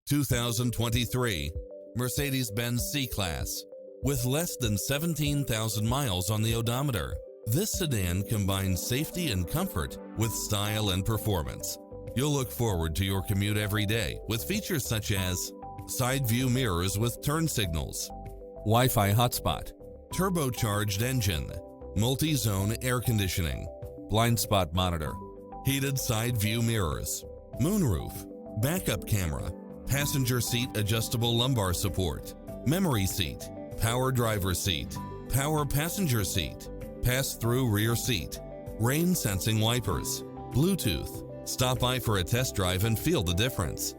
2023 Mercedes-Benz C-Class. With less than 17,000 miles on the odometer, this sedan combines safety and comfort with style and performance. You'll look forward to your commute every day with features such as side view mirrors with turn signals, Wi-Fi hotspot, turbocharged engine, multi-zone air conditioning, blind spot monitor, heated side view mirrors, moonroof, backup camera, passenger seat adjustable lumbar support, memory seat, power driver seat, power passenger seat, pass-through rear seat, rain sensing wipers, Bluetooth. Stop by for a test drive and feel the difference.